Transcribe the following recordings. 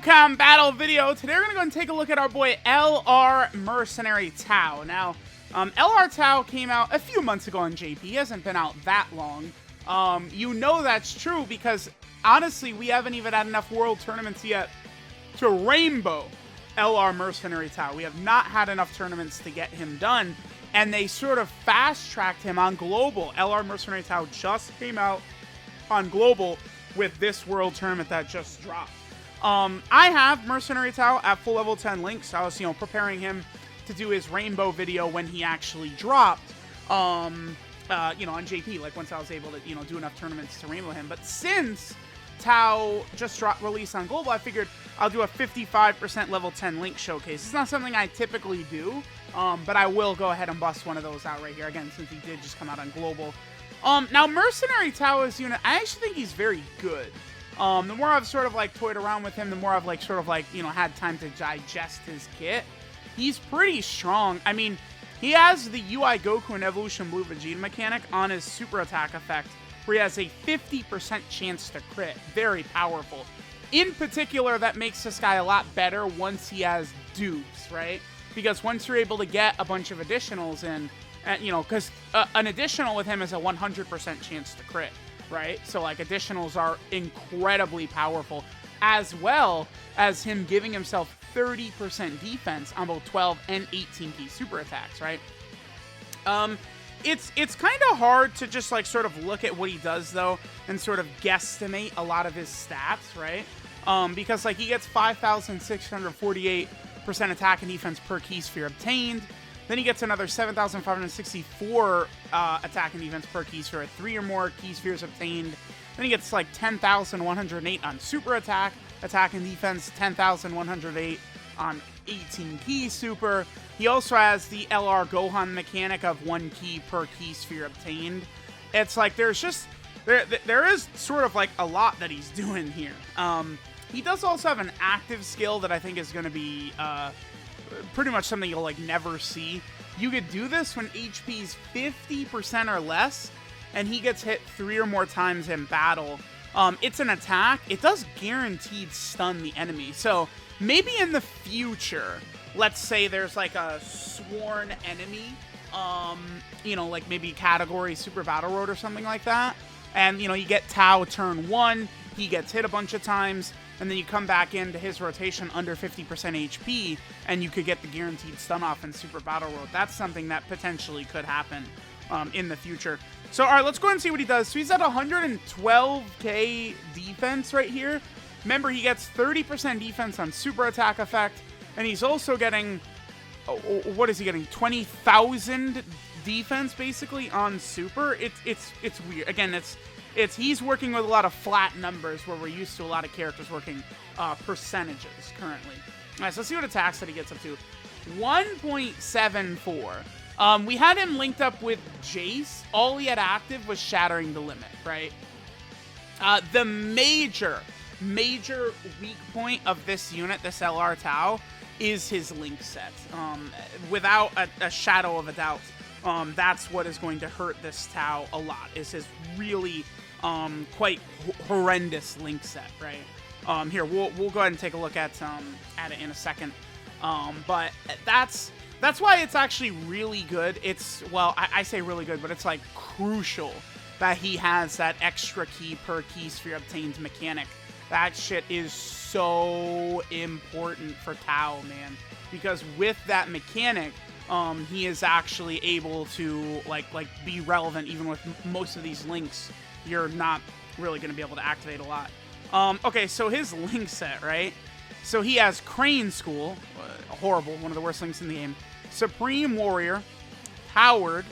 Dokkan battle video. Today we're going to go and take a look at our boy LR Mercenary Tao. Now, LR Tao came out a few months ago on JP. He hasn't been out that long. You know that's true because, honestly, we haven't even had enough world tournaments yet to rainbow LR Mercenary Tao. We have not had enough tournaments to get him done, and they sort of fast-tracked him on Global. LR Mercenary Tao just came out on Global with this world tournament that just dropped. I have Mercenary Tao at full level 10 links. I was, preparing him to do his rainbow video when he actually dropped, on JP, like once I was able to, do enough tournaments to rainbow him. But since Tao just released on Global, I figured I'll do a 55% level 10 link showcase. It's not something I typically do, but I will go ahead and bust one of those out right here, again, since he did just come out on Global. Now, Mercenary Tao's unit, I actually think he's very good. The more I've sort of, toyed around with him, the more I've, had time to digest his kit. He's pretty strong. I mean, he has the UI Goku and Evolution Blue Vegeta mechanic on his super attack effect, where he has a 50% chance to crit. Very powerful. In particular, that makes this guy a lot better once he has dupes, right? Because once you're able to get a bunch of additionals in, because an additional with him is a 100% chance to crit, right? So, additionals are incredibly powerful, as well as him giving himself 30% defense on both 12 and 18 key super attacks, right? It's kind of hard to just, sort of look at what he does, though, and sort of guesstimate a lot of his stats, right? Because, he gets 5,648% attack and defense per key sphere obtained. Then he gets another 7,564 attack and defense per key sphere at 3 or more key spheres obtained. Then he gets 10,108 on super attack and defense, 10,108 on 18 key super. He also has the LR Gohan mechanic of 1 key per key sphere obtained. It's there's just, there is sort of a lot that he's doing here. He does also have an active skill that I think is going to be pretty much something you'll never see. You could do this when HP's 50% or less, and he gets hit 3 or more times in battle. It's an attack. It does guaranteed stun the enemy. So maybe in the future, let's say there's a sworn enemy, maybe category Super Battle Road or something like that. And, you get Tao turn 1, he gets hit a bunch of times, and then you come back into his rotation under 50% HP, and you could get the guaranteed stun off in Super Battle Road. That's something that potentially could happen in the future. So, all right, let's go ahead and see what he does. So he's at 112k defense right here. Remember, he gets 30% defense on super attack effect, and he's also getting, what is he getting? 20,000 defense basically on super. It's weird. Again, he's working with a lot of flat numbers where we're used to a lot of characters working percentages currently. All right, so let's see what attacks that he gets up to. 1.74. We had him linked up with Jace. All he had active was Shattering the Limit, right? The major weak point of this unit, this LR Tao, is his link set. Without a shadow of a doubt, that's what is going to hurt this Tao a lot, is his really quite horrendous link set, right? Here, we'll go ahead and take a look at it in a second. But that's why it's actually really good. I say really good, but it's crucial that he has that extra key per key sphere obtained mechanic. That shit is so important for Tao, man. Because with that mechanic, he is actually able to be relevant even with most of these links. You're not really going to be able to activate a lot. Okay, so his link set, right? So he has Crane School, horrible, one of the worst links in the game. Supreme Warrior, Howard,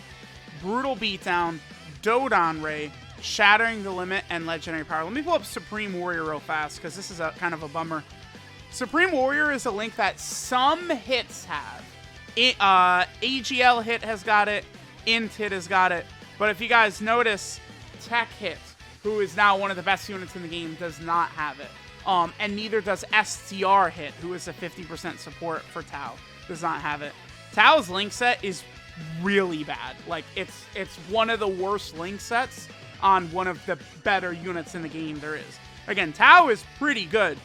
Brutal Beatdown, Dodon Ray, Shattering the Limit, and Legendary Power. Let me pull up Supreme Warrior real fast, because this is a kind of a bummer. Supreme Warrior is a link that some hits have. AGL hit has got it, Int hit has got it, but if you guys notice, Tech hit, who is now one of the best units in the game, does not have it. And neither does STR hit, who is a 50% support for Tao, does not have it. Tao's link set is really bad. It's one of the worst link sets on one of the better units in the game there is. Again, Tao is pretty good,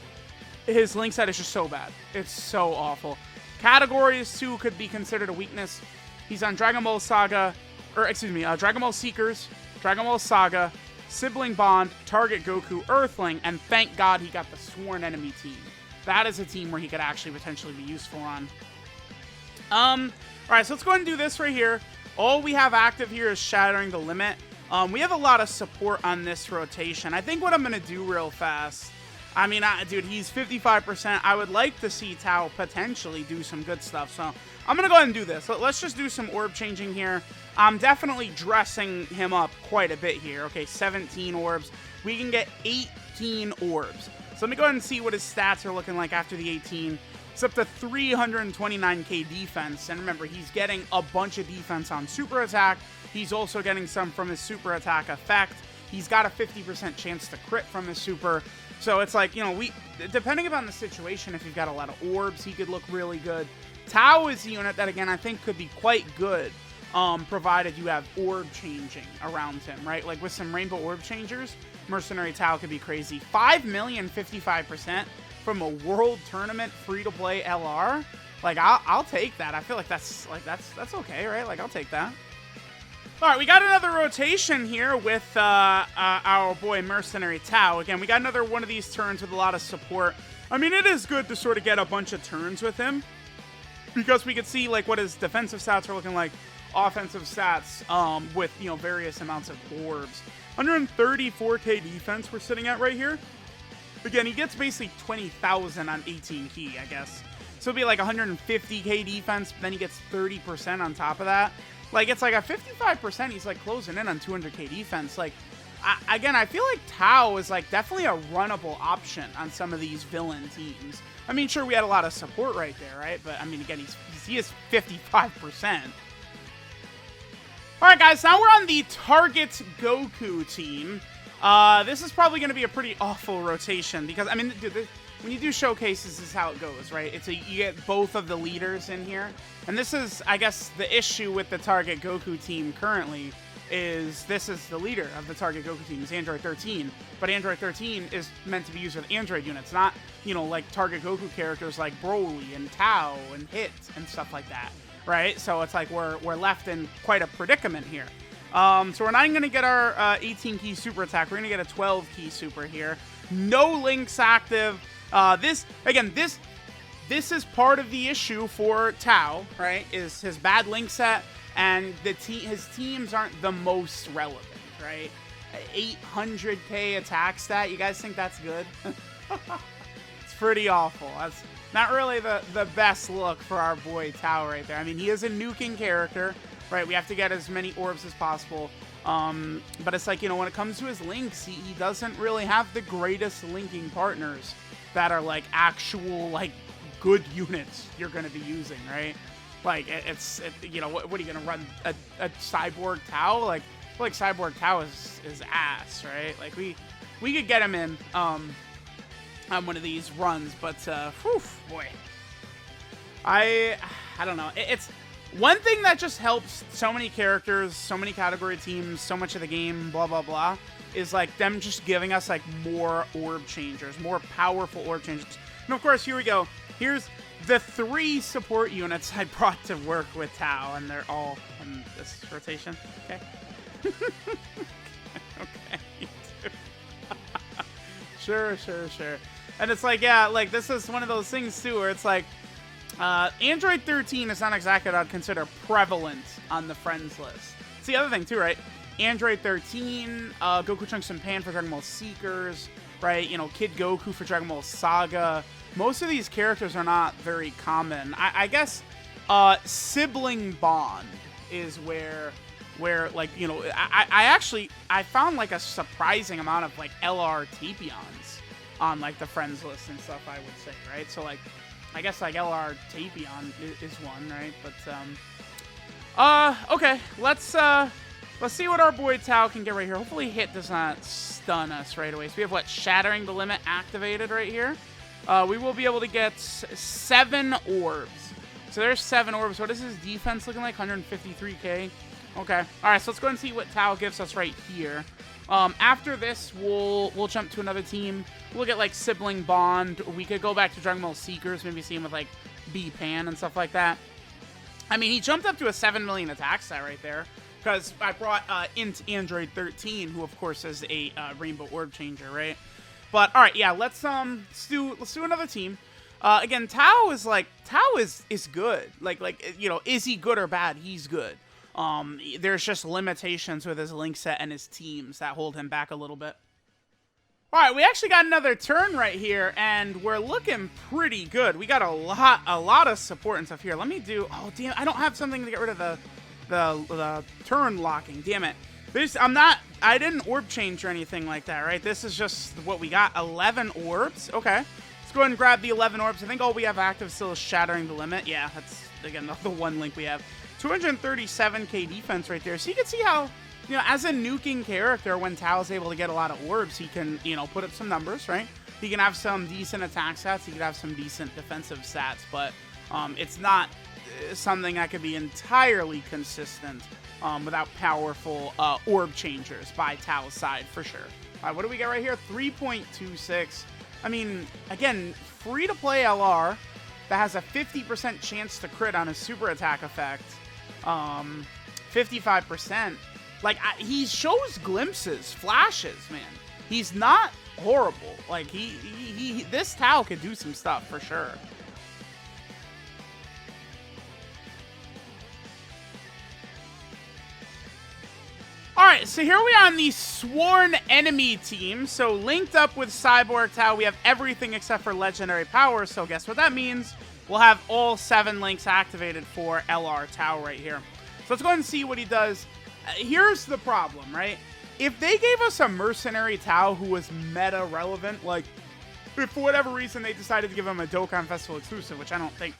his link set is just so bad. It's so awful. Categories, too, could be considered a weakness. He's on Dragon Ball Saga, Dragon Ball Seekers, Dragon Ball Saga, Sibling Bond, Target Goku, Earthling, and thank God he got the Sworn Enemy team. That is a team where he could actually potentially be useful on. Alright, so let's go ahead and do this right here. All we have active here is Shattering the Limit. We have a lot of support on this rotation. I think what I'm going to do real fast, I mean, dude, he's 55%. I would like to see Tao potentially do some good stuff, so I'm going to go ahead and do this. Let's just do some orb changing here. I'm definitely dressing him up quite a bit here. Okay, 17 orbs. We can get 18 orbs. So let me go ahead and see what his stats are looking like after the 18. It's up to 329k defense. And remember, he's getting a bunch of defense on super attack. He's also getting some from his super attack effect. He's got a 50% chance to crit from his super. So it's like, you know, depending upon the situation, if you've got a lot of orbs, he could look really good. Tao is a unit that, again, I think could be quite good, provided you have orb changing around him, right? Like with some rainbow orb changers, Mercenary Tao could be crazy. 5 million, 55% from a world tournament free-to-play LR. Like, I'll take that. I feel like that's okay, right? Like, I'll take that. All right, we got another rotation here with our boy Mercenary Tao. Again, we got another one of these turns with a lot of support. I mean, it is good to sort of get a bunch of turns with him because we could see like what his defensive stats are looking like, offensive stats with, you know, various amounts of orbs. 134k defense we're sitting at right here. Again, he gets basically 20,000 on 18 key, I guess. So it'll be like 150k defense, then he gets 30% on top of that. Like, it's like a 55%, he's, like, closing in on 200k defense. Like, again, I feel like Tao is, like, definitely a runnable option on some of these villain teams. I mean, sure, we had a lot of support right there, right? But, I mean, again, he is 55%. All right, guys, now we're on the Target Goku team. This is probably going to be a pretty awful rotation because, I mean, dude, when you do showcases, this is how it goes, right? You get both of the leaders in here. And this is, I guess, the issue with the Target Goku team currently is this is the leader of the Target Goku team, is Android 13. But Android 13 is meant to be used with Android units, not, you know, like Target Goku characters like Broly and Tao and Hit and stuff like that, right? So it's like we're left in quite a predicament here. So we're not even going to get our 18 key super attack. We're going to get a 12 key super here. No links active. This is part of the issue for Tao, right? Is his bad link set, and his teams aren't the most relevant, right? 800k attack stat. You guys think that's good? It's pretty awful. That's not really the best look for our boy Tao right there. I mean, he is a nuking character, right? We have to get as many orbs as possible. But it's like, you know, when it comes to his links, he doesn't really have the greatest linking partners that are like actual like good units you're going to be using, right? Like you know, what are you going to run a Cyborg Tao? Like Cyborg Tao is ass, right? Like we could get him in on one of these runs, but whew, boy, I don't know. It's one thing that just helps so many characters, so many category teams, so much of the game, blah blah blah, is like them just giving us like more orb changers, more powerful orb changers. And of course, here we go. Here's the 3 support units I brought to work with Tao, and they're all in this rotation. Okay. Okay. Sure. And it's like, yeah, like this is one of those things too, where it's like, Android 13 is not exactly what I'd consider prevalent on the friends list. It's the other thing too, right? Android 13, Goku Trunks and Pan for Dragon Ball Seekers, right? You know, Kid Goku for Dragon Ball Saga. Most of these characters are not very common. I guess Sibling Bond is where like, you know, I found like a surprising amount of like LR Tapions on like the friends list and stuff, I would say, right? So like, I guess like LR Tapion is one, right? But okay, let's see what our boy Tao can get right here. Hopefully Hit does not stun us right away. So we have what, Shattering the Limit activated right here. We will be able to get 7 orbs. So there's 7 orbs. What is his defense looking like? 153k. Okay. All right, so let's go and see what Tao gives us right here. After this, we'll jump to another team. We'll get like Sibling Bond. We could go back to Dragon Ball Seekers, maybe see him with like B-Pan and stuff like that. I mean, he jumped up to a 7 million attack stat right there, because I brought Int Android 13, who of course is a Rainbow Orb Changer, right? But all right, yeah, let's do another team. Again, Tao is good. Like you know, is he good or bad? He's good. There's just limitations with his link set and his teams that hold him back a little bit. All right, we actually got another turn right here, and we're looking pretty good. We got a lot of support and stuff here. Let me do. Oh damn! I don't have something to get rid of the turn locking. Damn it! I didn't orb change or anything like that, right? This is just what we got. 11 orbs. Okay, let's go ahead and grab the 11 orbs. I think all we have active still is Shattering the Limit. Yeah, that's again the one link we have. 237k defense right there. So you can see how, you know, as a nuking character, when Tao's able to get a lot of orbs, he can, you know, put up some numbers, right? He can have some decent attack stats. He can have some decent defensive stats, but it's not something that could be entirely consistent without powerful orb changers by Tao's side, for sure. All right, what do we got right here? 3.26. I mean, again, free-to-play LR that has a 50% chance to crit on his super attack effect. 55%. Like, he shows glimpses, flashes, man. He's not horrible. Like, this Tao could do some stuff, for sure. Alright, so here we are on the Sworn Enemy team. So, linked up with Cyborg Tao, we have everything except for Legendary Power. So, guess what that means? We'll have all 7 links activated for LR Tao right here. So let's go ahead and see what he does. Here's the problem, right? If they gave us a Mercenary Tao who was meta relevant, like if for whatever reason they decided to give him a Dokkan Festival exclusive, which I don't think,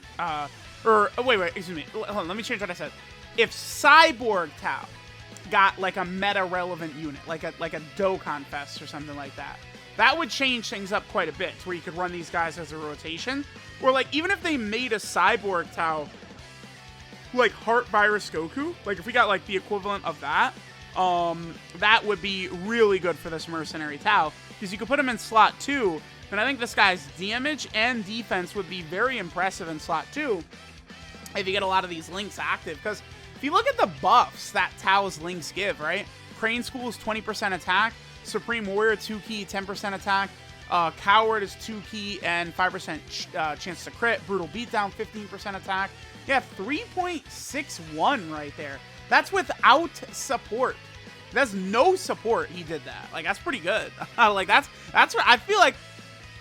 wait, excuse me. Hold on, let me change what I said. If Cyborg Tao got like a meta relevant unit, like a Dokkan Fest or something like that, that would change things up quite a bit, to where you could run these guys as a rotation. Or, like, even if they made a Cyborg Tao, like, Heart Virus Goku, like, if we got, like, the equivalent of that, that would be really good for this Mercenary Tao, because you could put him in slot 2, and I think this guy's damage and defense would be very impressive in slot 2 if you get a lot of these links active, because if you look at the buffs that Tao's links give, right? Crane School is 20% attack, Supreme Warrior 2-key, 10% attack. Coward is 2-key and 5% chance to crit. Brutal Beatdown, 15% attack. Yeah, 3.61 right there. That's without support. That's no support. He did that. Like, that's pretty good. Like, that's what I feel like.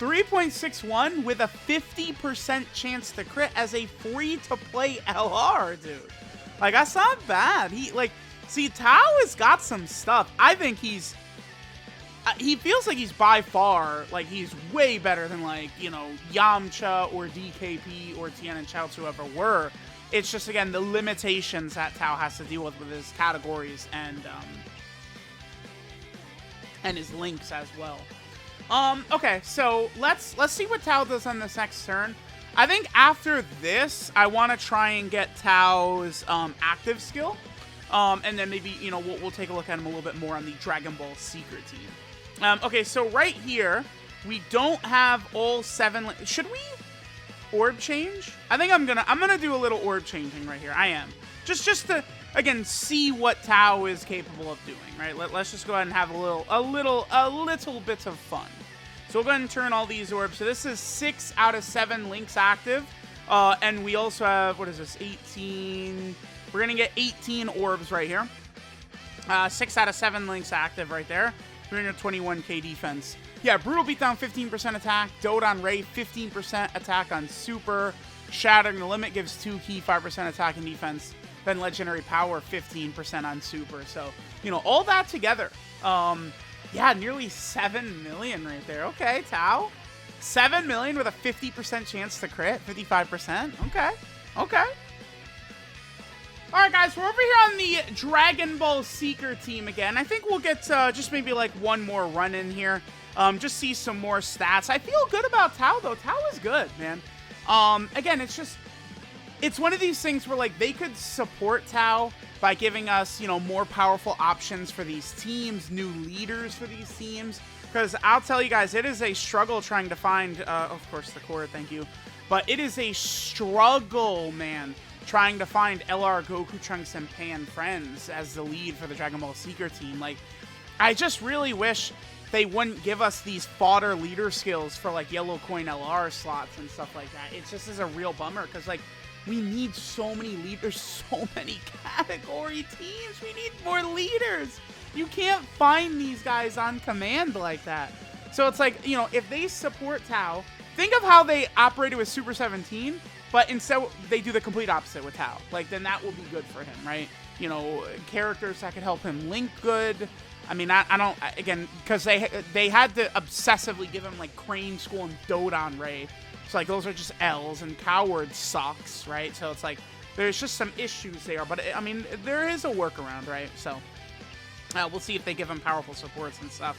3.61 with a 50% chance to crit as a free-to-play LR, dude. Like, that's not bad. See, Tao has got some stuff. I think he feels like he's by far, like, he's way better than, like, you know, Yamcha or DKP or Tien and Chaozu whoever were. It's just, again, the limitations that Tao has to deal with his categories and his links as well. Okay, so let's see what Tao does on this next turn. I think after this, I want to try and get Tao's active skill. And then maybe, you know, we'll take a look at him a little bit more on the Dragon Ball Secret team. Okay, so right here, we don't have all 7... Should we orb change? I think I'm gonna do a little orb changing right here. I am. Just to, again, see what Tao is capable of doing, right? Let's just go ahead and have a little bit of fun. So we'll go ahead and turn all these orbs. So this is 6 out of 7 links active. And we also have, what is this, 18... We're going to get 18 orbs right here. 6 out of 7 links active right there. 321k defense. Yeah, Brutal Beatdown, 15% attack. Dodon Ray, 15% attack on Super. Shattering the Limit gives 2-key, 5% attack and defense. Then Legendary Power, 15% on Super. So, you know, all that together. Yeah, nearly 7 million right there. Okay, Tao. 7 million with a 50% chance to crit. 55%. Okay. Alright guys, we're over here on the Dragon Ball Seeker team again. I think we'll get just maybe like one more run in here. Just see some more stats. I feel good about Tao though. Tao is good, man. Again, it's one of these things where like they could support Tao by giving us, you know, more powerful options for these teams, new leaders for these teams. Because I'll tell you guys, it is a struggle trying to find, of course, the core, thank you. But it is a struggle, man, trying to find LR, Goku, Trunks, and Pan friends as the lead for the Dragon Ball Seeker team. Like, I just really wish they wouldn't give us these fodder leader skills for, like, Yellow Coin LR slots and stuff like that. It just is a real bummer, because, like, we need so many leaders, so many category teams. We need more leaders. You can't find these guys on command like that. So it's like, you know, if they support Tao, think of how they operated with Super 17, but instead they do the complete opposite with Tao. Like, then that will be good for him, right? You know, characters that could help him link good. I mean, I don't, again, because they had to obsessively give him, like, Crane School and Dodon Ray. So, like, those are just L's, and Coward sucks, right? So it's like, there's just some issues there. But, I mean, there is a workaround, right? So, we'll see if they give him powerful supports and stuff.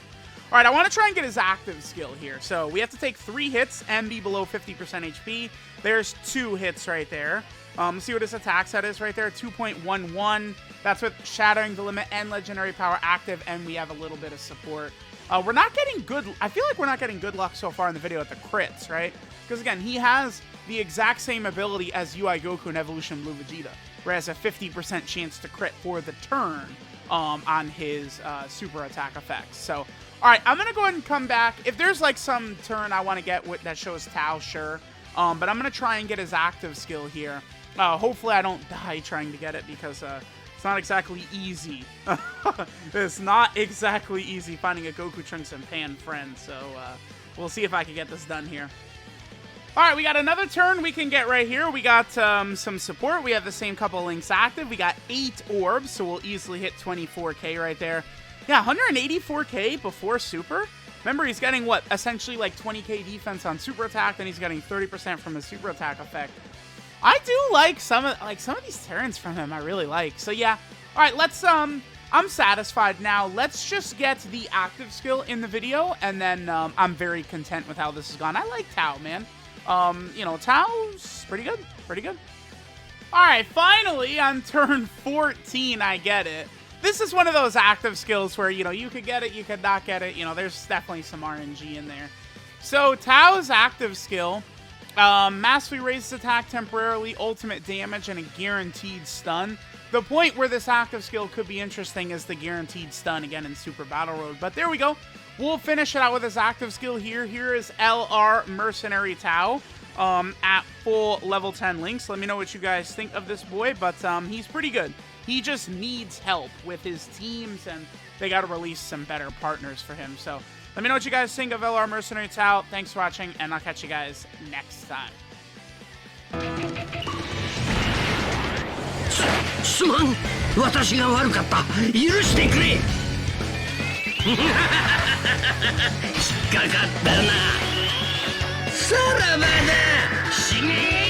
All right, I want to try and get his active skill here. So, we have to take 3 hits and be below 50% HP. There's 2 hits right there. Let's see what his attack set is right there. 2.11. That's with Shattering the Limit and Legendary Power active, and we have a little bit of support. We're not getting good... I feel like we're not getting good luck so far in the video at the crits, right? Because, again, he has the exact same ability as UI Goku in Evolution Blue Vegeta, where he has a 50% chance to crit for the turn on his super attack effects. So, all right, I'm going to go ahead and come back. If there's, like, some turn I want to get that shows Tao, sure. But I'm going to try and get his active skill here. Hopefully I don't die trying to get it, because it's not exactly easy. It's not exactly easy finding a Goku, Trunks, and Pan friend. So we'll see if I can get this done here. All right, we got another turn we can get right here. We got some support. We have the same couple links active. We got 8 orbs, so we'll easily hit 24k right there. Yeah, 184k before super. Remember, he's getting, what, essentially like 20k defense on super attack, then he's getting 30% from his super attack effect. I do like some of these turns from him. I really like. So yeah. All right, let's I'm satisfied now. Let's just get the active skill in the video, and then I'm very content with how this has gone. I like Tao, man. You know, Tao's pretty good. Pretty good. All right, finally on turn 14, I get it. This is one of those active skills where, you know, you could get it, you could not get it. You know, there's definitely some RNG in there. So Tao's active skill, massively raises attack temporarily, ultimate damage, and a guaranteed stun. The point where this active skill could be interesting is the guaranteed stun, again, in Super Battle Road. But there we go. We'll finish it out with his active skill here. Here is LR Mercenary Tao at full level 10 links. Let me know what you guys think of this boy, but he's pretty good. He just needs help with his teams, and they got to release some better partners for him. So let me know what you guys think of LR Mercenary Tao. Thanks for watching, and I'll catch you guys next time. すまん、私が悪かった。許してくれ。引っかかったな。さらばだ、死ね。